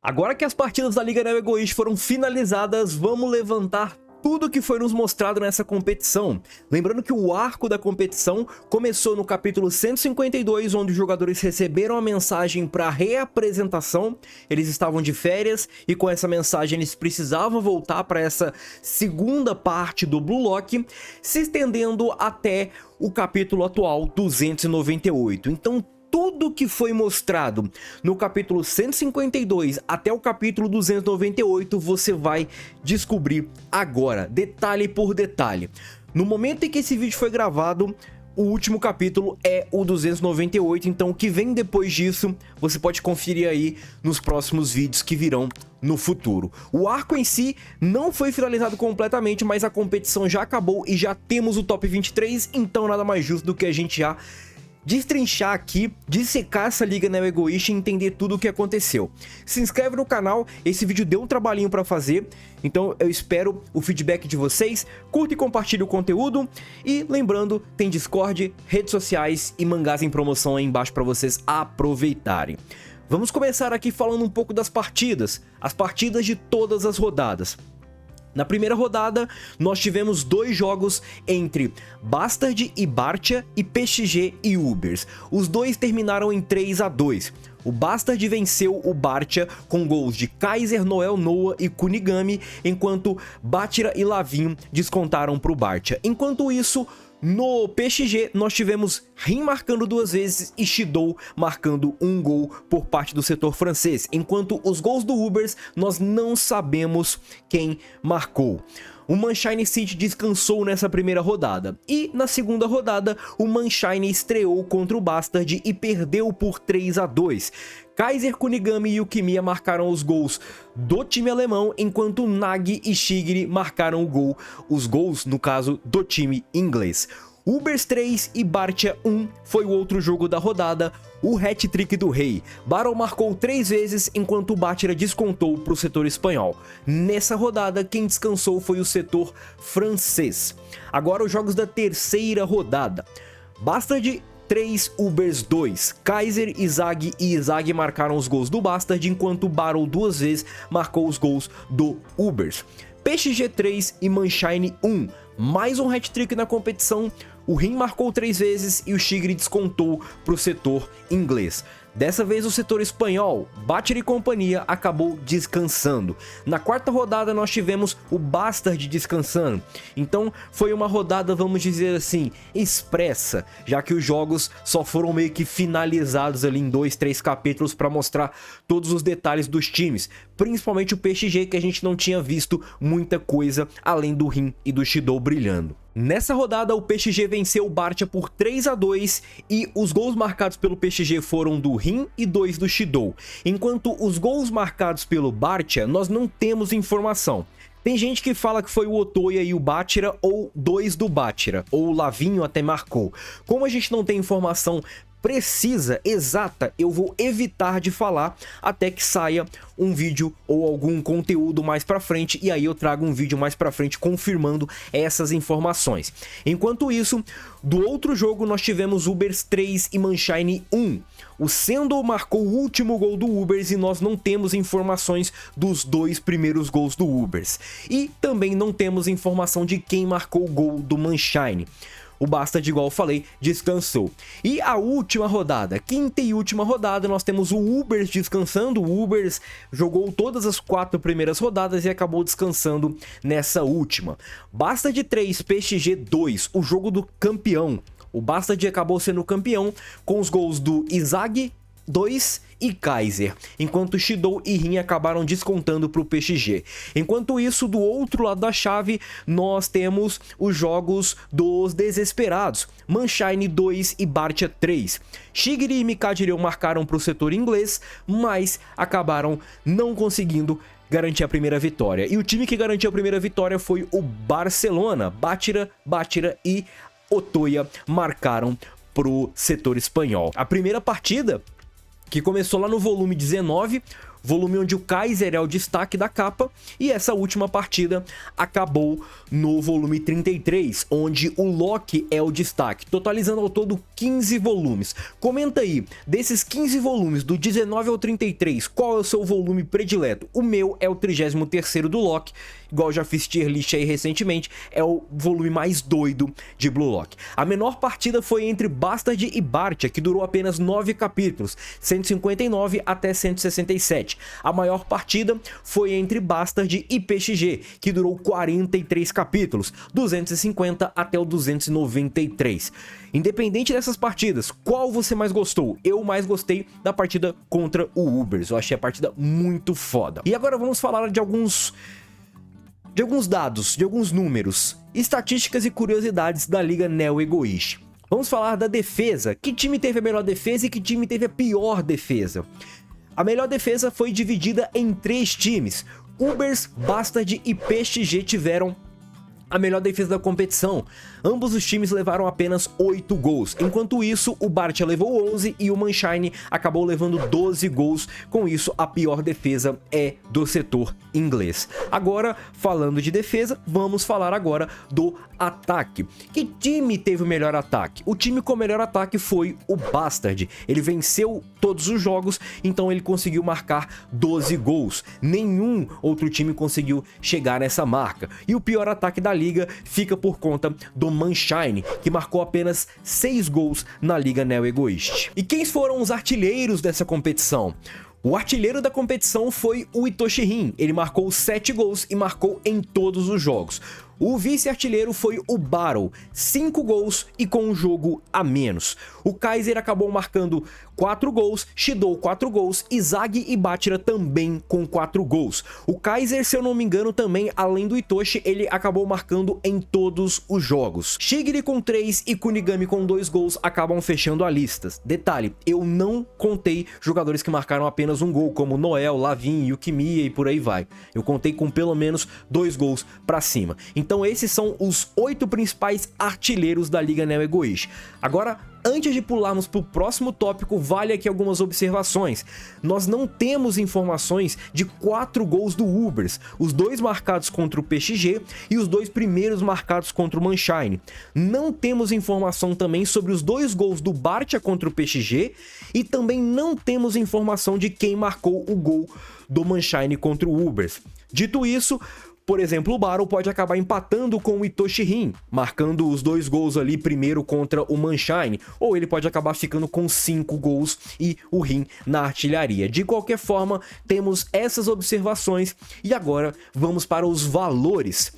Agora que as partidas da Liga Neo Egoist foram finalizadas, vamos levantar tudo que foi nos mostrado nessa competição. Lembrando que o arco da competição começou no capítulo 152, onde os jogadores receberam a mensagem para reapresentação. Eles estavam de férias e com essa mensagem eles precisavam voltar para essa segunda parte do Blue Lock, se estendendo até o capítulo atual 298. Então, tudo que foi mostrado no capítulo 152 até o capítulo 298 você vai descobrir agora, detalhe por detalhe. No momento em que esse vídeo foi gravado, o último capítulo é o 298, então o que vem depois disso você pode conferir aí nos próximos vídeos que virão no futuro. O arco em si não foi finalizado completamente, mas a competição já acabou e já temos o top 23, então nada mais justo do que a gente já destrinchar aqui, dissecar essa Liga Neo Egoist e entender tudo o que aconteceu. Se inscreve no canal, esse vídeo deu um trabalhinho para fazer, então eu espero o feedback de vocês, curta e compartilhe o conteúdo, e lembrando, tem Discord, redes sociais e mangás em promoção aí embaixo para vocês aproveitarem. Vamos começar aqui falando um pouco das partidas, as partidas de todas as rodadas. Na primeira rodada, nós tivemos dois jogos entre Bastard e Bartia e PXG e Ubers. Os dois terminaram em 3-2. O Bastard venceu o Bartia com gols de Kaiser, Noel, Noah e Kunigami, enquanto Bátira e Lavinho descontaram para o Bartia. Enquanto isso, no PXG, nós tivemos Rin marcando duas vezes e Shidou marcando um gol por parte do setor francês, enquanto os gols do Ubers nós não sabemos quem marcou. O Manshine City descansou nessa primeira rodada, e na segunda rodada o Manshine estreou contra o Bastard e perdeu por 3-2. Kaiser, Kunigami e Yukimiya marcaram os gols do time alemão, enquanto Nagi e Shigiri marcaram os gols, no caso, do time inglês. Ubers 3 e Bartia 1 foi o outro jogo da rodada, o hat-trick do rei. Baron marcou 3 vezes, enquanto o Bátira descontou para o setor espanhol. Nessa rodada, quem descansou foi o setor francês. Agora os jogos da terceira rodada. Bastard 3, Ubers 2. Kaiser, Izag e Izag marcaram os gols do Bastard, enquanto Baron duas vezes marcou os gols do Ubers. PXG 3 e Manshine 1. Mais um hat-trick na competição. O Rin marcou 3 vezes e o Shigiri descontou para o setor inglês. Dessa vez o setor espanhol, Bátira e companhia, acabou descansando. Na quarta rodada nós tivemos o Bastard descansando. Então foi uma rodada, vamos dizer assim, expressa, já que os jogos só foram meio que finalizados ali em 2, 3 capítulos para mostrar todos os detalhes dos times. Principalmente o PXG, que a gente não tinha visto muita coisa além do Rin e do Shidou brilhando. Nessa rodada o PXG venceu o Bartia por 3-2 e os gols marcados pelo PXG foram do Rin e 2 do Shidou, enquanto os gols marcados pelo Bartia nós não temos informação. Tem gente que fala que foi o Otoya e o Bátira, ou 2 do Bátira, ou o Lavinho até marcou. Como a gente não tem informação precisa, exata, eu vou evitar de falar até que saia um vídeo ou algum conteúdo mais pra frente, e aí eu trago um vídeo mais pra frente confirmando essas informações. Enquanto isso, do outro jogo nós tivemos Ubers 3 e Manshine 1. O Sendo marcou o último gol do Ubers e nós não temos informações dos dois primeiros gols do Ubers. E também não temos informação de quem marcou o gol do Manshine. O Bastard, igual eu falei, descansou. E a última rodada, quinta e última rodada, nós temos o Ubers descansando. O Ubers jogou todas as 4 primeiras rodadas e acabou descansando nessa última. Bastard 3, PXG 2, o jogo do campeão. O Bastard acabou sendo campeão com os gols do Izag 2 e Kaiser, enquanto Shidou e Rin acabaram descontando para o PXG. Enquanto isso, do outro lado da chave, nós temos os jogos dos desesperados, Manshine 2 e Bartia 3. Shigiri e Mikajireu marcaram para o setor inglês, mas acabaram não conseguindo garantir a primeira vitória. E o time que garantiu a primeira vitória foi o Barcelona. Bátira e Otoya marcaram para o setor espanhol. A primeira partida, que começou lá no volume 19, volume onde o Kaiser é o destaque da capa, e essa última partida acabou no volume 33, onde o Loki é o destaque, totalizando ao todo 15 volumes. Comenta aí, desses 15 volumes, do 19 ao 33, qual é o seu volume predileto? O meu é o 33º do Loki, igual já fiz tier list aí recentemente, é o volume mais doido de Blue Lock. A menor partida foi entre Bastard e Bartia, que durou apenas 9 capítulos, 159 até 167. A maior partida foi entre Bastard e PXG, que durou 43 capítulos, 250 até o 293. Independente dessas partidas, qual você mais gostou? Eu mais gostei da partida contra o Ubers, eu achei a partida muito foda. E agora vamos falar de alguns dados, de alguns números, estatísticas e curiosidades da Liga Neo Egoish. Vamos falar da defesa. Que time teve a melhor defesa e que time teve a pior defesa? A melhor defesa foi dividida em 3 times. Ubers, Bastard e PXG tiveram a melhor defesa da competição. Ambos os times levaram apenas 8 gols. Enquanto isso, o Bartia levou 11 e o Manshine acabou levando 12 gols. Com isso, a pior defesa é do setor inglês. Agora, falando de defesa, vamos falar agora do ataque. Que time teve o melhor ataque? O time com o melhor ataque foi o Bastard. Ele venceu todos os jogos, então ele conseguiu marcar 12 gols. Nenhum outro time conseguiu chegar nessa marca. E o pior ataque da liga fica por conta do Manshine, que marcou apenas 6 gols na Liga Neo Egoist. E quem foram os artilheiros dessa competição? O artilheiro da competição foi o Itoshi Rin. Ele marcou 7 gols e marcou em todos os jogos. O vice-artilheiro foi o Battle, 5 gols e com um jogo a menos. O Kaiser acabou marcando 4 gols, Shidou 4 gols, Izagi e Bachira também com 4 gols. O Kaiser, se eu não me engano, também, além do Itoshi, ele acabou marcando em todos os jogos. Shigiri com 3 e Kunigami com 2 gols acabam fechando a lista. Detalhe, eu não contei jogadores que marcaram apenas um gol, como Noel, Lavin, Yukimiya e por aí vai. Eu contei com pelo menos 2 gols pra cima. Então esses são os 8 principais artilheiros da Liga Neo Egoish. Agora, antes de pularmos para o próximo tópico, vale aqui algumas observações. Nós não temos informações de 4 gols do Ubers, os 2 marcados contra o PXG e os 2 primeiros marcados contra o Manshine. Não temos informação também sobre os 2 gols do Bartia contra o PXG e também não temos informação de quem marcou o gol do Manshine contra o Ubers. Dito isso, por exemplo, o Battle pode acabar empatando com o Itoshi Rin, marcando os 2 gols ali primeiro contra o Manshine, ou ele pode acabar ficando com 5 gols e o Rin na artilharia. De qualquer forma, temos essas observações e agora vamos para os valores.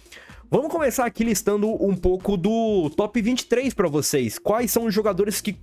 Vamos começar aqui listando um pouco do top 23 para vocês. Quais são os jogadores que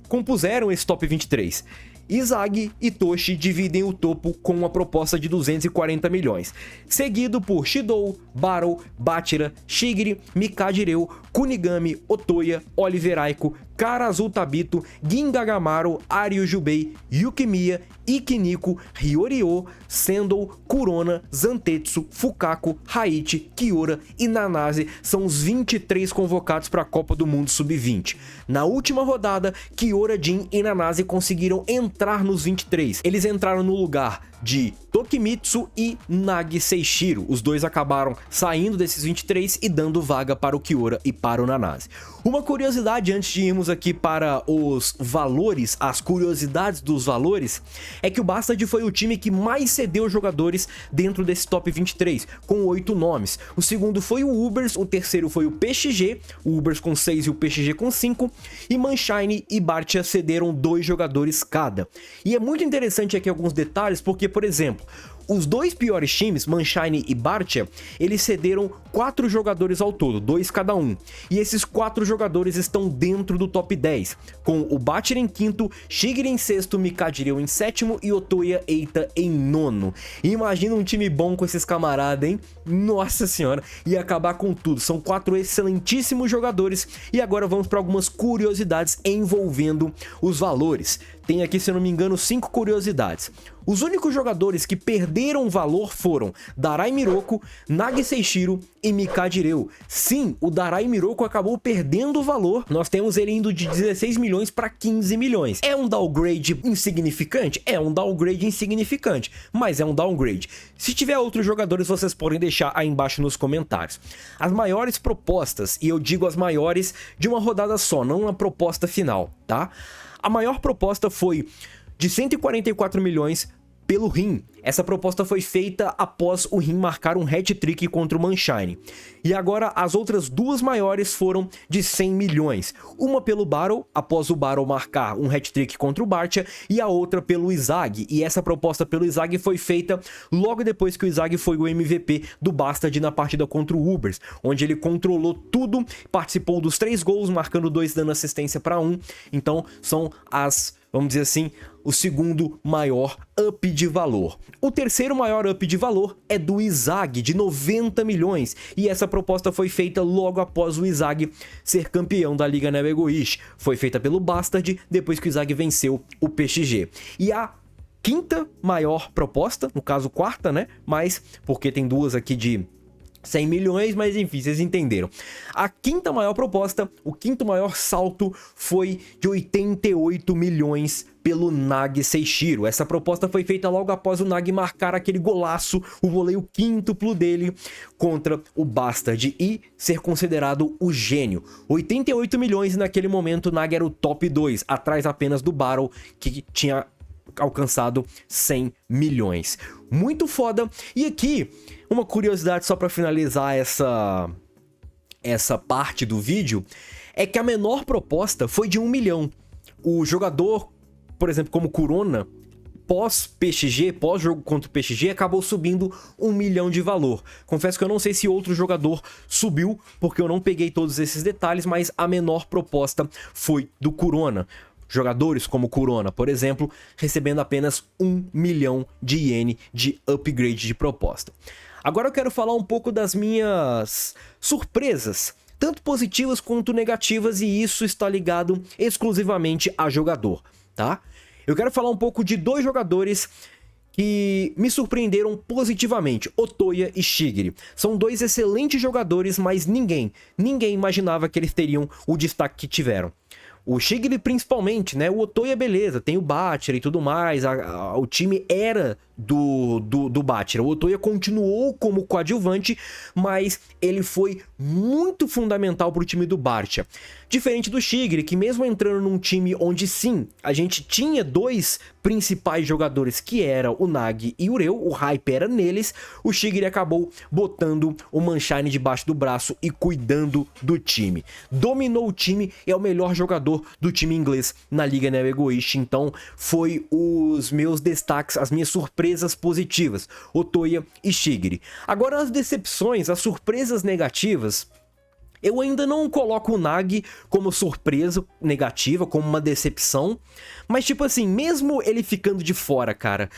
compuseram esse top 23? Izagi e Toshi dividem o topo com uma proposta de 240 milhões, seguido por Shidou, Battle, Bachira, Shigiri, Mikajireu, Kunigami, Otoya, Oliver Aiko, Kara Azul Tabito, Gingagamaru, Aryujubei, Yukimiya, Ikiniko, Ryoryo, Sendou, Kurona, Zantetsu, Fukaku, Haichi, Kiora e Nanase são os 23 convocados para a Copa do Mundo Sub-20. Na última rodada, Kiora, Jin e Nanase conseguiram entrar nos 23. Eles entraram no lugar de Tokimitsu e Nagi Seishiro. Os dois acabaram saindo desses 23 e dando vaga para o Kiora e para o Nanase. Uma curiosidade antes de irmos aqui para os valores, as curiosidades dos valores, é que o Bastard foi o time que mais cedeu jogadores dentro desse top 23, com 8 nomes. O segundo foi o Ubers, o terceiro foi o PXG, o Ubers com 6 e o PXG com 5, e Manshine e Bartia cederam 2 jogadores cada. E é muito interessante aqui alguns detalhes, porque, por exemplo, os 2 piores times, Manshine e Bartia, eles cederam 4 jogadores ao todo, 2 cada um. E esses 4 jogadores estão dentro do top 10, com o Bachira em 5º, Shigiri em 6º, Mikajireu em 7º e Otoya Eita em 9º. Imagina um time bom com esses camaradas, hein? Nossa senhora, ia acabar com tudo. São 4 excelentíssimos jogadores. E agora vamos para algumas curiosidades envolvendo os valores. tem aqui, se eu não me engano, 5 curiosidades. Os únicos jogadores que perderam valor foram Darai Miroku, Nagi Seishiro e Mikajireu. Sim, o Darai Miroku acabou perdendo valor. Nós temos ele indo de 16 milhões para 15 milhões. É um downgrade insignificante? É um downgrade insignificante, mas é um downgrade. Se tiver outros jogadores, vocês podem deixar aí embaixo nos comentários. As maiores propostas, e eu digo as maiores de uma rodada só, não uma proposta final, tá? A maior proposta foi de 144 milhões pelo Rin. Essa proposta foi feita após o Rin marcar um hat-trick contra o Manshine. E agora as outras duas maiores foram de 100 milhões. Uma pelo Battle, após o Battle marcar um hat-trick contra o Bartia, e a outra pelo Izag. E essa proposta pelo Izag foi feita logo depois que o Izag foi o MVP do Bastard na partida contra o Ubers, onde ele controlou tudo, participou dos 3 gols, marcando 2 dando assistência para 1. Então são as, vamos dizer assim, o segundo maior up de valor. O terceiro maior up de valor é do Izag, de 90 milhões. E essa proposta foi feita logo após o Izag ser campeão da Liga Neo Egoish. Foi feita pelo Bastard, depois que o Izag venceu o PXG. E a quinta maior proposta, no caso quarta, né? Mas, porque tem duas aqui de 100 milhões, mas enfim, vocês entenderam. A quinta maior proposta, o quinto maior salto foi de 88 milhões pelo Nagi Seishiro. Essa proposta foi feita logo após o Nagi marcar aquele golaço, o voleio quíntuplo dele contra o Bastard e ser considerado o gênio. 88 milhões, e naquele momento o Nagi era o top 2, atrás apenas do Battle, que tinha alcançado 100 milhões. Muito foda. E aqui, uma curiosidade só para finalizar essa parte do vídeo, é que a menor proposta foi de 1 milhão. O jogador, por exemplo, como Kurona, pós-PXG, pós-jogo contra o PXG, acabou subindo 1 milhão de valor. Confesso que eu não sei se outro jogador subiu, porque eu não peguei todos esses detalhes, mas a menor proposta foi do Kurona. Jogadores como Kurona, por exemplo, recebendo apenas 1 milhão de iene de upgrade de proposta. Agora eu quero falar um pouco das minhas surpresas, tanto positivas quanto negativas, e isso está ligado exclusivamente a jogador, tá? Eu quero falar um pouco de 2 jogadores que me surpreenderam positivamente, Otoya e Shigiri. São 2 excelentes jogadores, mas ninguém imaginava que eles teriam o destaque que tiveram. O Shigiri principalmente, né? O Otoya, beleza, tem o Bachira e tudo mais, o time era do Bachira. O Otoya continuou como coadjuvante, mas ele foi muito fundamental para o time do Bartia. Diferente do Shigiri, que mesmo entrando num time onde sim, a gente tinha 2 principais jogadores, que era o Nagi e o Reu, o hype era neles, o Shigiri acabou botando o Manshine debaixo do braço e cuidando do time. Dominou o time, é o melhor jogador do time inglês na Liga Neo Egoish. Então foi os meus destaques, as minhas surpresas positivas, Otoya e Shigiri. Agora as decepções, as surpresas negativas, eu ainda não coloco o Nagi como surpresa negativa, como uma decepção, mas tipo assim, mesmo ele ficando de fora, cara,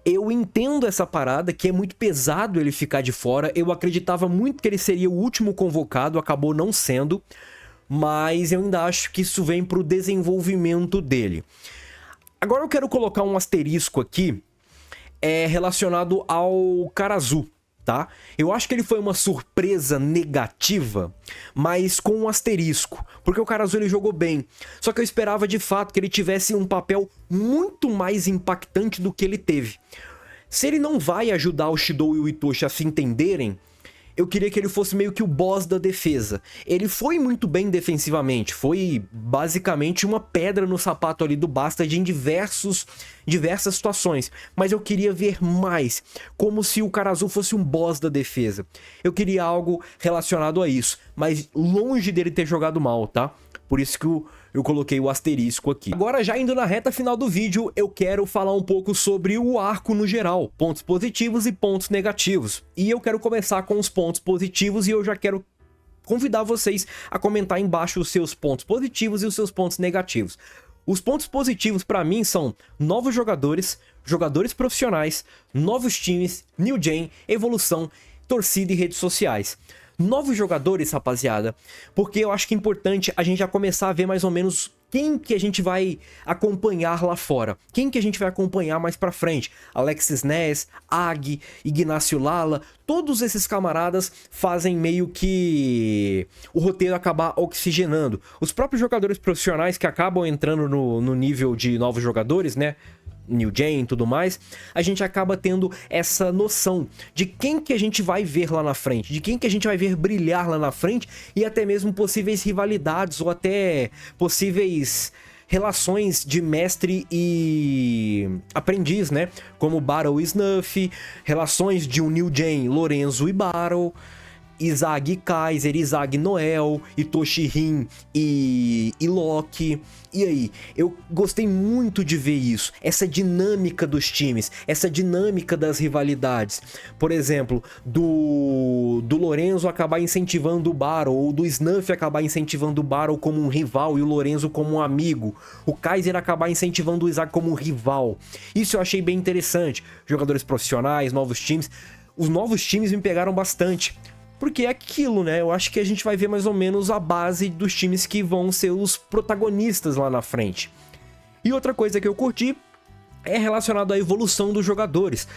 eu entendo essa parada, que é muito pesado ele ficar de fora. Eu acreditava muito que ele seria o último convocado, acabou não sendo, mas eu ainda acho que isso vem pro desenvolvimento dele. Agora eu quero colocar um asterisco aqui, relacionado ao Karazu, tá? Eu acho que ele foi uma surpresa negativa, mas com um asterisco, porque o Karazu ele jogou bem, só que eu esperava de fato que ele tivesse um papel muito mais impactante do que ele teve. Se ele não vai ajudar o Shidou e o Itoshi a se entenderem, eu queria que ele fosse meio que o boss da defesa. Ele foi muito bem defensivamente, foi basicamente uma pedra no sapato ali do Bastard em diversas situações, mas eu queria ver mais, como se o Karazu fosse um boss da defesa. Eu queria algo relacionado a isso, mas longe dele ter jogado mal, tá? Por isso que eu coloquei o asterisco aqui. Agora, já indo na reta final do vídeo, eu quero falar um pouco sobre o arco no geral, pontos positivos e pontos negativos. E eu quero começar com os pontos positivos, e eu já quero convidar vocês a comentar embaixo os seus pontos positivos e os seus pontos negativos. Os pontos positivos para mim são novos jogadores, jogadores profissionais, novos times, new gen, evolução, torcida e redes sociais. Novos jogadores, rapaziada, porque eu acho que é importante a gente já começar a ver mais ou menos quem que a gente vai acompanhar lá fora? Quem que a gente vai acompanhar mais pra frente? Alexis Ness, Ag, Ignacio Lala, todos esses camaradas fazem meio que o roteiro acabar oxigenando. Os próprios jogadores profissionais que acabam entrando no nível de novos jogadores, né? New Gen e tudo mais, a gente acaba tendo essa noção de quem que a gente vai ver lá na frente, de quem que a gente vai ver brilhar lá na frente e até mesmo possíveis rivalidades ou até possíveis relações de mestre e aprendiz, né? Como Battle e Snuff, relações de um New Gen, Lorenzo e Battle, Izag e Kaiser, Izag e Noel, Itoshi Rin e Loki. E aí, eu gostei muito de ver isso, essa dinâmica dos times, essa dinâmica das rivalidades. Por exemplo, do Lorenzo acabar incentivando o Battle, ou do Snuff acabar incentivando o Battle como um rival e o Lorenzo como um amigo. O Kaiser acabar incentivando o Izag como um rival. Isso eu achei bem interessante. Jogadores profissionais, novos times. Os novos times me pegaram bastante. Porque é aquilo, né? Eu acho que a gente vai ver mais ou menos a base dos times que vão ser os protagonistas lá na frente. E outra coisa que eu curti é relacionado à evolução dos jogadores.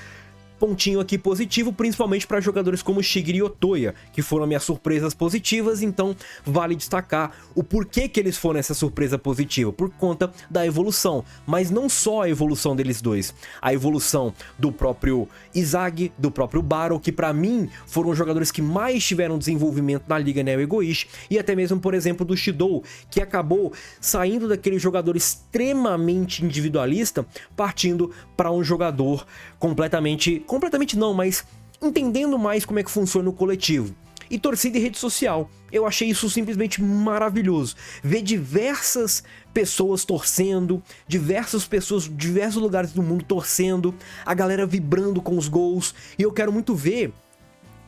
Pontinho aqui positivo, principalmente para jogadores como Shigiri e Otoya, que foram minhas surpresas positivas, então vale destacar o porquê que eles foram essa surpresa positiva, por conta da evolução, mas não só a evolução deles dois, a evolução do próprio Izag, do próprio Battle, que para mim foram os jogadores que mais tiveram desenvolvimento na Liga Neo Egoish, e até mesmo, por exemplo, do Shidou, que acabou saindo daquele jogador extremamente individualista, partindo para um jogador completamente não, mas entendendo mais como é que funciona o coletivo. E torcida e rede social, eu achei isso simplesmente maravilhoso. Ver diversas pessoas torcendo, diversas pessoas de diversos lugares do mundo torcendo, a galera vibrando com os gols, e eu quero muito ver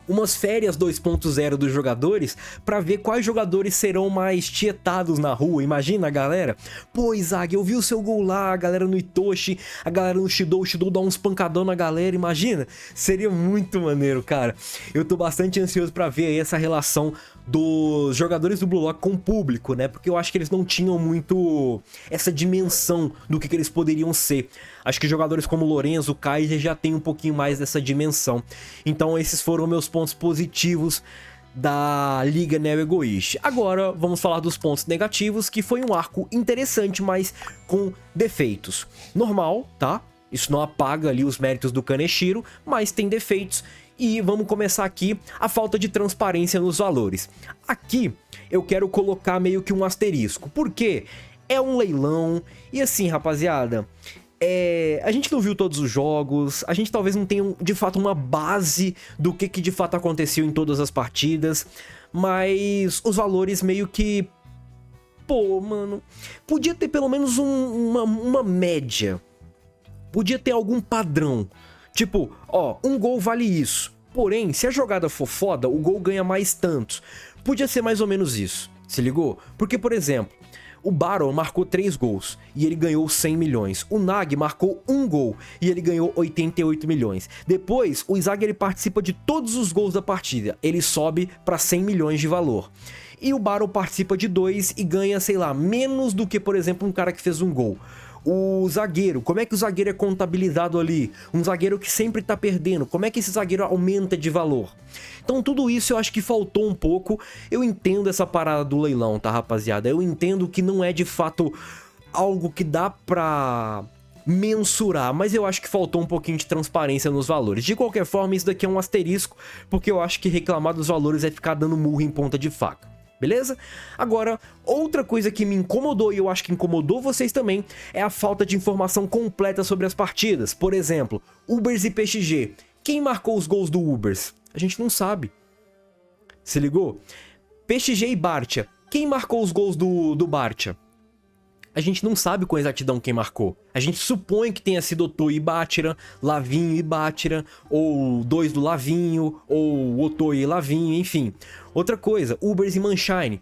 umas férias 2.0 dos jogadores pra ver quais jogadores serão mais tietados na rua. Imagina a galera, pô, Izag, eu vi o seu gol lá, a galera no Itoshi, a galera no Shidou, o Shidou dá uns pancadão na galera, imagina, seria muito maneiro, cara. Eu tô bastante ansioso pra ver aí essa relação dos jogadores do Blue Lock com o público, né? Porque eu acho que eles não tinham muito essa dimensão do que eles poderiam ser. Acho que jogadores como Lorenzo, Kaiser já tem um pouquinho mais dessa dimensão. Então esses foram meus pontos positivos da Liga Neo Egoish. Agora vamos falar dos pontos negativos, que foi um arco interessante, mas com defeitos. Normal, tá? Isso não apaga ali os méritos do Kaneshiro, mas tem defeitos. E vamos começar aqui a falta de transparência nos valores. Aqui eu quero colocar meio que um asterisco, porque é um leilão e assim, rapaziada, a gente não viu todos os jogos, a gente talvez não tenha de fato uma base do que de fato aconteceu em todas as partidas, mas os valores meio que... Pô, mano, podia ter pelo menos uma média, podia ter algum padrão. Tipo, ó, um gol vale isso. Porém, se a jogada for foda, o gol ganha mais tantos. Podia ser mais ou menos isso, se ligou? Porque, por exemplo, o Battle marcou 3 gols e ele ganhou 100 milhões. O Nag marcou 1 gol e ele ganhou 88 milhões. Depois, o Izag ele participa de todos os gols da partida. Ele sobe para 100 milhões de valor. E o Battle participa de 2 e ganha, sei lá, menos do que, por exemplo, um cara que fez um gol. O zagueiro, como é que o zagueiro é contabilizado ali? Um zagueiro que sempre tá perdendo, como é que esse zagueiro aumenta de valor? Então tudo isso eu acho que faltou um pouco. Eu entendo essa parada do leilão, tá, rapaziada? Eu entendo que não é de fato algo que dá pra mensurar, mas eu acho que faltou um pouquinho de transparência nos valores. De qualquer forma, isso daqui é um asterisco, porque eu acho que reclamar dos valores é ficar dando murro em ponta de faca. Beleza? Agora, outra coisa que me incomodou, e eu acho que incomodou vocês também, é a falta de informação completa sobre as partidas. Por exemplo, Ubers e PXG. Quem marcou os gols do Ubers? A gente não sabe. Se ligou? PXG e Bartia. Quem marcou os gols do Bartia? A gente não sabe com exatidão quem marcou. A gente supõe que tenha sido Otoya e Bátira, Lavinho e Bátira, ou 2 do Lavinho, ou Otoya e Lavinho, enfim. Outra coisa, Ubers e Manshine.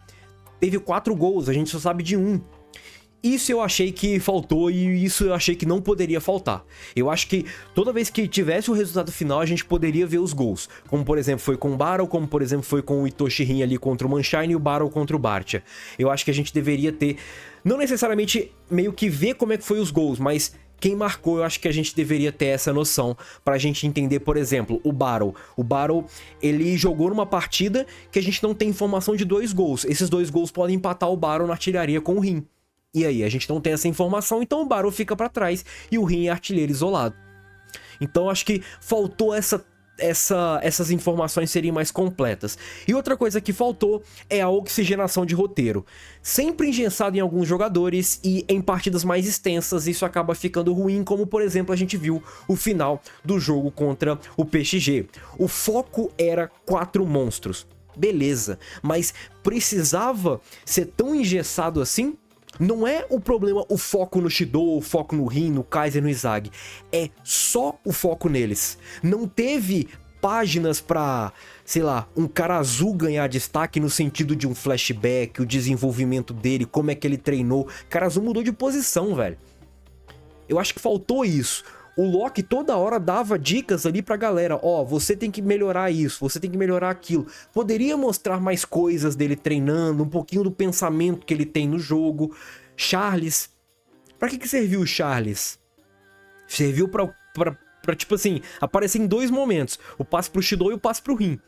Teve 4 gols, a gente só sabe de 1. Isso eu achei que faltou e isso eu achei que não poderia faltar. Eu acho que toda vez que tivesse o resultado final, a gente poderia ver os gols. Como, por exemplo, foi com o Battle, como, por exemplo, foi com o Itoshi-Rin ali contra o Manshine e o Battle contra o Bartia. Eu acho que a gente deveria ter, não necessariamente meio que ver como é que foi os gols, mas quem marcou, eu acho que a gente deveria ter essa noção pra gente entender, por exemplo, o Battle. O Battle, ele jogou numa partida que a gente não tem informação de 2 gols. Esses 2 gols podem empatar o Battle na artilharia com o Rin. E aí, a gente não tem essa informação, então o Battle fica pra trás e o Rin é artilheiro isolado. Então acho que faltou essas informações serem mais completas. E outra coisa que faltou é a oxigenação de roteiro. Sempre engessado em alguns jogadores e em partidas mais extensas isso acaba ficando ruim, como por exemplo a gente viu o final do jogo contra o PXG. O foco era 4 monstros. Beleza, mas precisava ser tão engessado assim? Não é o problema o foco no Shidou, o foco no Rin, no Kaiser, no Izag. É só o foco neles. Não teve páginas pra, sei lá, um cara azul ganhar destaque no sentido de um flashback, o desenvolvimento dele, como é que ele treinou. O cara azul mudou de posição, velho. Eu acho que faltou isso. O Loki toda hora dava dicas ali pra galera. Ó, você tem que melhorar isso, você tem que melhorar aquilo. Poderia mostrar mais coisas dele treinando, um pouquinho do pensamento que ele tem no jogo. Charles. Pra que serviu o Charles? Serviu pra tipo assim, aparecer em 2 momentos. O passe pro Shidou e o passe pro Rin.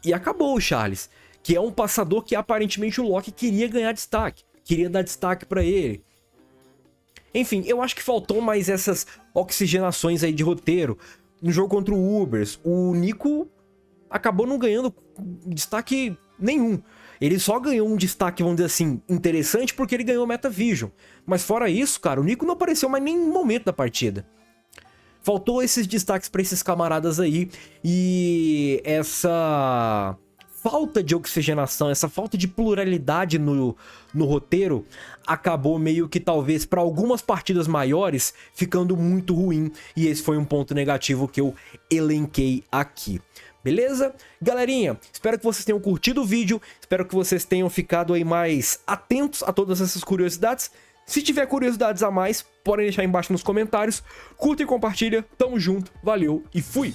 E acabou o Charles. Que é um passador que aparentemente o Loki queria ganhar destaque. Queria dar destaque pra ele. Enfim, eu acho que faltou mais essas oxigenações aí de roteiro. No jogo contra o Ubers, o Nico acabou não ganhando destaque nenhum. Ele só ganhou um destaque, vamos dizer assim, interessante porque ele ganhou Metavision. Mas fora isso, cara, o Nico não apareceu mais em nenhum momento da partida. Faltou esses destaques pra esses camaradas aí. E essa falta de oxigenação, essa falta de pluralidade no roteiro acabou meio que talvez para algumas partidas maiores ficando muito ruim, e esse foi um ponto negativo que eu elenquei aqui. Beleza? Galerinha, espero que vocês tenham curtido o vídeo, espero que vocês tenham ficado aí mais atentos a todas essas curiosidades. Se tiver curiosidades a mais, podem deixar aí embaixo nos comentários. Curta e compartilha, tamo junto, valeu e fui!